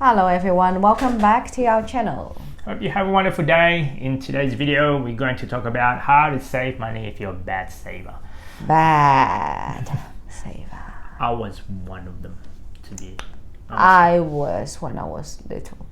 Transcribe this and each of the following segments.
Hello everyone, welcome back to our channel. Hope you have a wonderful day. In today's video, we're going to talk about how to save money if you're a bad saver. Bad saver. I was one of them, to be honest. I was when I was little.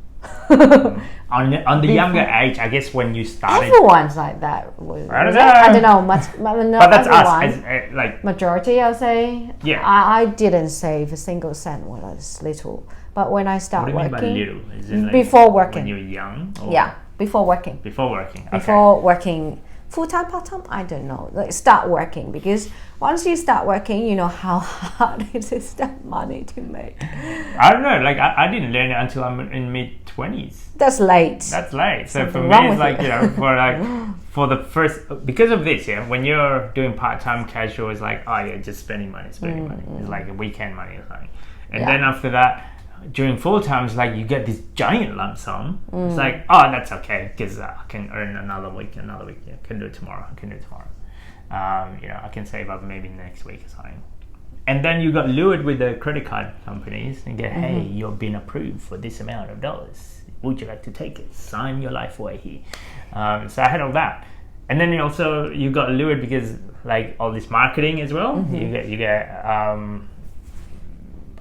On the younger age, I guess when you started. Everyone's like that. I don't know much. But that's us. Like majority, I'll say. Yeah. I didn't save a single cent when I was little. But when I started what do working, you mean by little? Is it like before working. When you're young? Or? Yeah, before working. Before working. Okay. Before working full-time, part-time, I don't know. Like start working, because once you start working, you know how hard it is that money to make. I don't know. Like I didn't learn it until I'm in mid-20s. That's late. That's late. So Something for me, wrong it's with like, you. you know, for the first, because of this, yeah, when you're doing part-time casual, it's like, oh yeah, just spending money. It's like a weekend money or something. And then after that, during full-time, it's like you get this giant lump sum. It's like, oh, that's okay, because I can earn another week. Yeah, I can do it tomorrow. I can save up maybe next week or something. And then you got lured with the credit card companies and get, hey, you've been approved for this amount of dollars. Would you like to take it? Sign your life away here. So I had all that. And then you got lured because like all this marketing as well. You get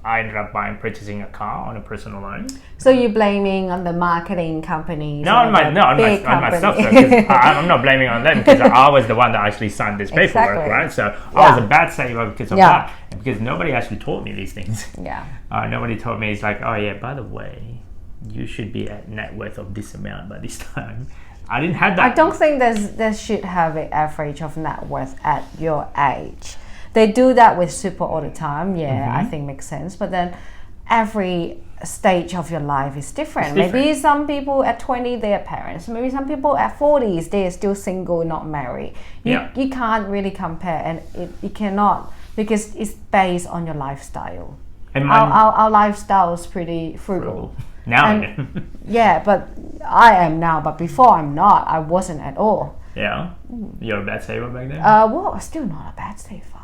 I ended up purchasing a car on a personal loan. So you're blaming on the marketing companies? On myself. So, I'm not blaming on them, because I was the one that actually signed this paperwork, right? So I was a bad saver because of that, and because nobody actually taught me these things. Yeah. Nobody told me. It's like, oh yeah, by the way, you should be at net worth of this amount by this time. I didn't have that. I don't think there should have an average of net worth at your age. They do that with super all the time. Yeah, I think makes sense. But then every stage of your life is different. Maybe some people at 20, they are parents. Maybe some people at 40s, they are still single, not married. You can't really compare, and you cannot, because it's based on your lifestyle. And our lifestyle is pretty frugal. Now I am. Yeah, but I am now. But before I'm not. I wasn't at all. Yeah? You're a bad saver back then? Well, I'm still not a bad saver.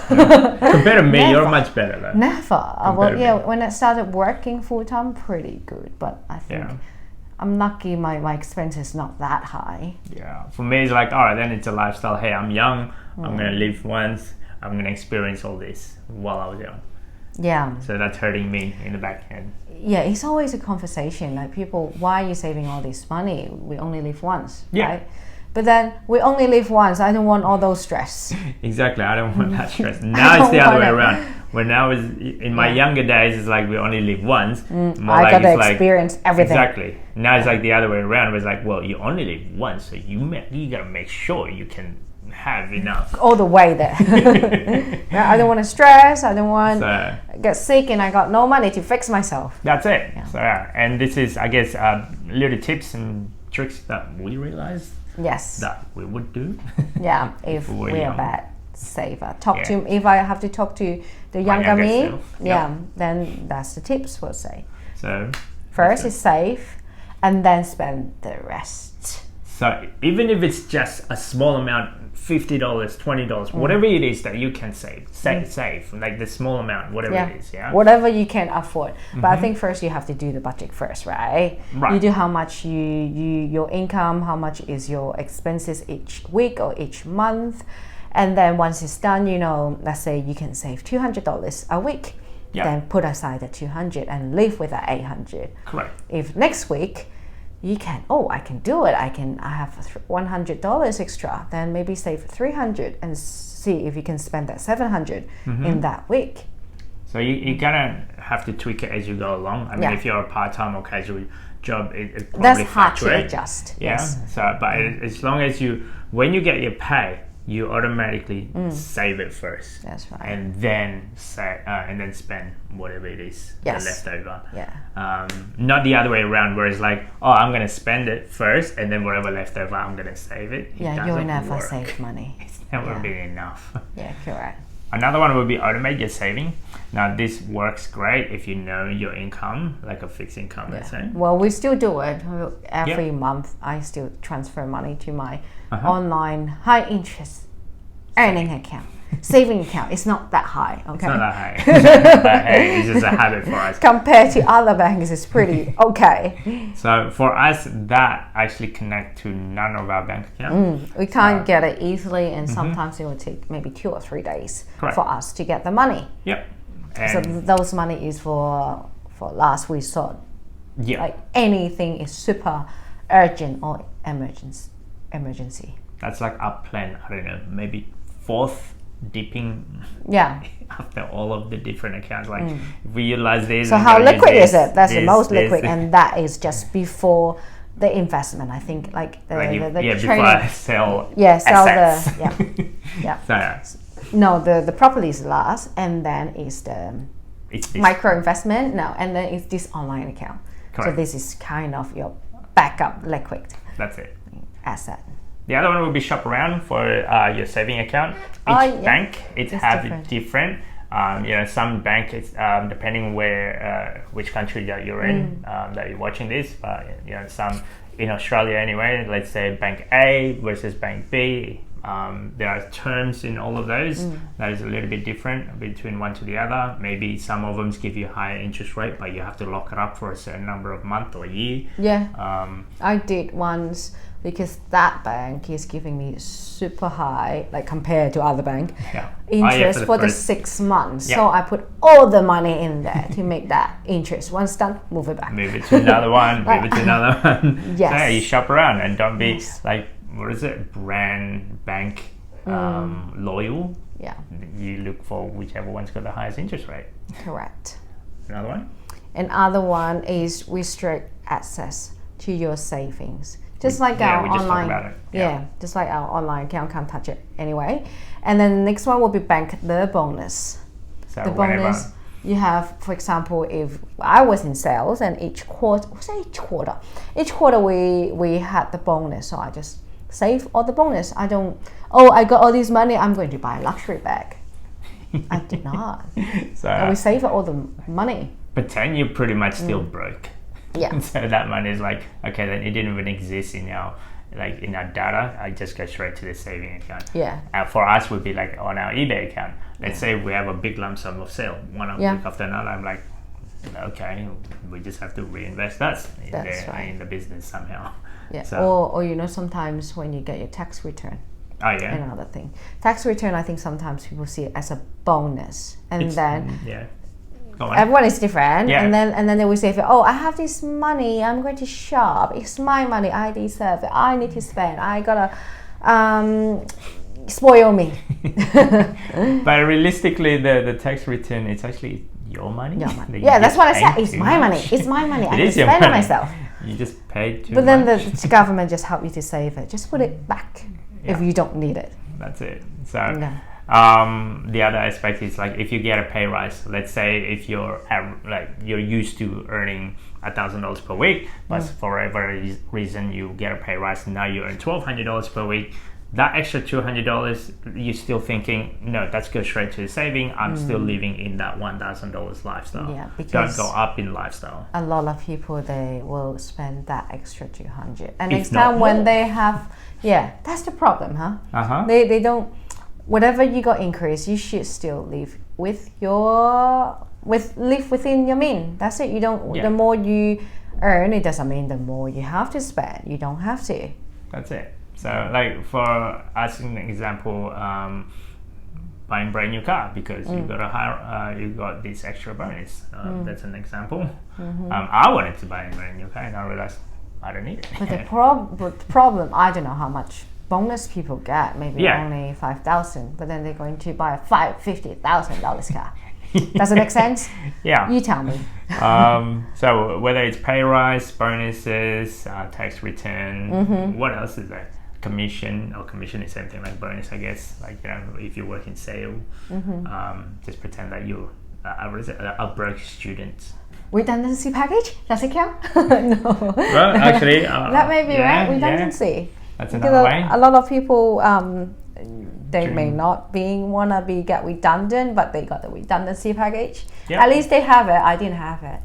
Compared to me, Never. you're much better though. Never. When I started working full-time, pretty good. But I think I'm lucky my expense is not that high. Yeah. For me, it's like, all right, then it's a lifestyle. Hey, I'm young. I'm going to live once. I'm going to experience all this while I was young. Yeah. So that's hurting me in the back end. Yeah, it's always a conversation. Like people, why are you saving all this money? We only live once, right? But then we only live once. I don't want all those stress. Exactly, I don't want that stress. Now it's the other way around. When I was in my younger days, it's like we only live once. I got to experience everything. Exactly. Now it's like the other way around. It's like, well, you only live once, so you gotta make sure you can have enough all the way there. I don't want to stress. I don't want to get sick, and I got no money to fix myself. That's it. So and this is, I guess, little tips and tricks that we realized. Yes. That we would do. Yeah, if we're a bad saver. If I have to talk to the younger me, then that's the tips we'll say. So first is save, and then spend the rest. So even if it's just a small amount, $50, $20, whatever it is that you can save, like the small amount, whatever it is, whatever you can afford. But I think first you have to do the budget first, right? You do how much your income, how much is your expenses each week or each month, and then once it's done, let's say you can save $200 a week. Then put aside the $200 and live with that $800. Correct. If next week you can, I can do it. I have $100 extra. Then maybe save $300 and see if you can spend that $700 in that week. So you gotta have to tweak it as you go along. I mean, if you're a part-time or casual job, it probably that's hard to fluctuates. Adjust. Yeah. Yes. So, but as long as when you get your pay, you automatically save it first. That's right. And then spend whatever it is left over. Yeah. Not the other way around, where it's like, I'm gonna spend it first, and then whatever left over, I'm gonna save it. You'll never save money. It's never been enough. Yeah, correct. Another one would be automate your saving. Now this works great if you know your income, like a fixed income, let's say. Well, we still do it. Every month I still transfer money to my online high interest earning account. Saving account is not that high, okay? It's not that high. But hey, it's just a habit for us. Compared to other banks, it's pretty okay. So for us, that actually connect to none of our bank accounts. We can't get it easily, and sometimes it will take maybe 2 or 3 days Correct. for us to get the money. Yep. So those money is for last resort. Yeah. Like anything is super urgent or emergency. That's like our plan. I don't know, maybe fourth dipping. Yeah. After all of the different accounts, like if we utilize this. So how liquid is it? That's the most liquid, and that is just before the investment. I think like the trading. Before I sell. Yeah, sell assets. the yeah. So No, the property is last, and then is the micro investment. No, and then it's this online account. Correct. So this is kind of your backup liquid. That's it. Asset. The other one will be shop around for your saving account. Each bank it has it different. Some bank it's depending where which country that you're in that you're watching this. But some in Australia anyway. Let's say Bank A versus Bank B. There are terms in all of those that is a little bit different between one to the other. Maybe some of them give you a higher interest rate, but you have to lock it up for a certain number of months or year. Yeah, I did once because that bank is giving me super high, like compared to other bank, interest for the 6 months. So I put all the money in there to make that interest. Once done, move it back. Move it to another one. Move it to another one. Yes. So you shop around and don't be like. What is it? Brand bank loyal. Yeah. You look for whichever one's got the highest interest rate. Correct. Another one? Another one is restrict access to your savings. Just like our online. Just like our online account, can't touch it anyway. And then the next one will be bank the bonus. So the bonus. You have, for example, if I was in sales and each quarter we had the bonus, so I just save all the bonus. I got all this money, I'm going to buy a luxury bag. I did not. So we save all the money. Pretend you're pretty much still broke. Yeah. So that money is like, okay, then it didn't even exist in our data. I just go straight to the saving account. Yeah. For us would be like on our eBay account. Let's say we have a big lump sum of sale, one week after another. I'm like, okay, we just have to reinvest that in the business somehow. Yeah. So, or sometimes when you get your tax return. Oh yeah. Another thing, tax return. I think sometimes people see it as a bonus, and then everyone is different. Yeah. And then they will say, I have this money. I'm going to shop. It's my money. I deserve it. I need to spend. I gotta spoil me. But realistically, the tax return it's actually your money. Your money. Yeah, that's what I said. It's my money. It's my money. I can spend it myself. You just paid too much. But then the government just help you to save it. Just put it back if you don't need it. That's it. So the other aspect is like if you get a pay rise. Let's say if you're used to earning $1,000 per week, but for whatever reason you get a pay rise, and now you earn $1,200 per week. That extra $200, you're still thinking, no, that's go straight to the saving. I'm still living in that $1,000 lifestyle. Yeah, because don't go up in lifestyle. A lot of people, they will spend that extra $200. And next time when they have, that's the problem, huh? Uh-huh. They don't, whatever you got increase, you should still live within your mean. That's it. You don't. The more you earn, it doesn't mean the more you have to spend. You don't have to. That's it. So, like for us, an example, buying brand new car because you got this extra bonus. That's an example. I wanted to buy a brand new car, and I realized I don't need it. But the problem, I don't know how much bonus people get. Maybe only $5,000, but then they're going to buy a $50,000 car. Does it make sense? Yeah. You tell me. So whether it's pay rise, bonuses, tax return, what else is there? Commission is the same thing like bonus, I guess. Like if you work in sale, just pretend that you're a broke student. Redundancy package? Does it count? No. Well, actually, that may be right. Redundancy. Yeah. That's another way. A lot of people, they may not wanna get redundant, but they got the redundancy package. Yep. At least they have it. I didn't have it.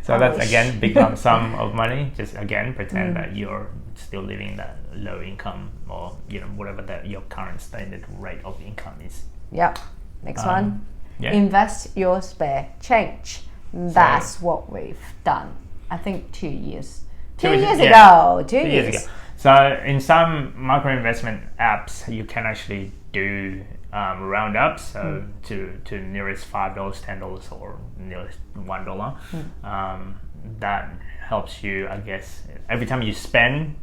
So that's again big lump sum of money. Just again pretend that you're still living that low income, or whatever that your current standard rate of income is. Yep. Next one. Yeah. Invest your spare change. That's what we've done. I think 2 years. 2 years ago. 2 years ago. So in some micro investment apps, you can actually do roundups, so to nearest $5, $10, or nearest $1. That helps you, I guess, every time you spend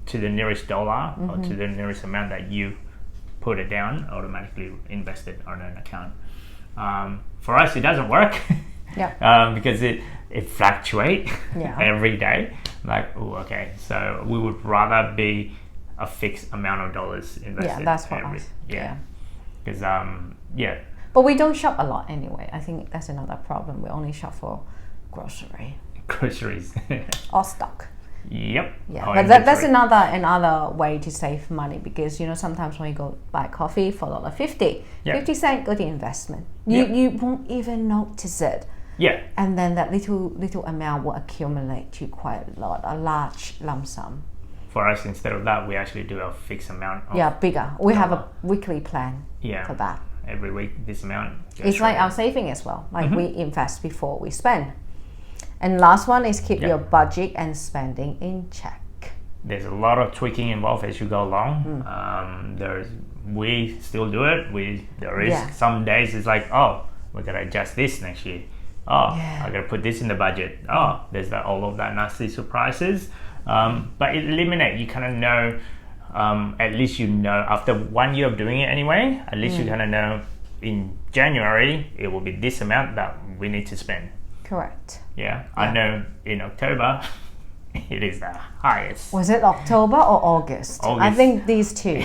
to the nearest dollar or to the nearest amount that you put it down, automatically invested on an account. For us, it doesn't work. Because it fluctuates every day. Like, okay, so we would rather be a fixed amount of dollars invested. Yeah, that's what us. Because But we don't shop a lot anyway. I think that's another problem. We only shop for groceries or stock. Yep. Yeah, but that's another way to save money, because sometimes when you go buy coffee for $1.50, 50 cents good investment. You won't even notice it. Yeah. And then that little amount will accumulate to quite a large lump sum. For us, instead of that, we actually do a fixed amount. Bigger. We have a weekly plan for that. Every week, this amount. It's like our saving as well. Like we invest before we spend. And last one is keep your budget and spending in check. There's a lot of tweaking involved as you go along. We still do it. There is some days it's like, we gotta adjust this next year. I gotta put this in the budget. There's all of that nasty surprises. But it eliminates. You kind of know. At least after 1 year of doing it anyway. At least you kind of know in January it will be this amount that we need to spend. Correct. Yeah. I know in October it is the highest. Was it October or August? I think these two.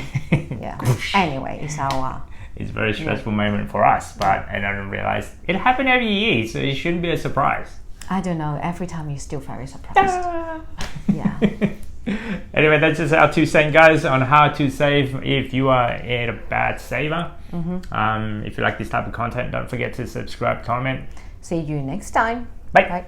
Anyway, it's it's a very stressful moment for us, and I don't realize it happened every year, so it shouldn't be a surprise. I don't know. Every time you're still very surprised. Anyway, that's just our 2 cents, guys, on how to save if you are a bad saver. If you like this type of content, don't forget to subscribe, comment. See you next time. Bye.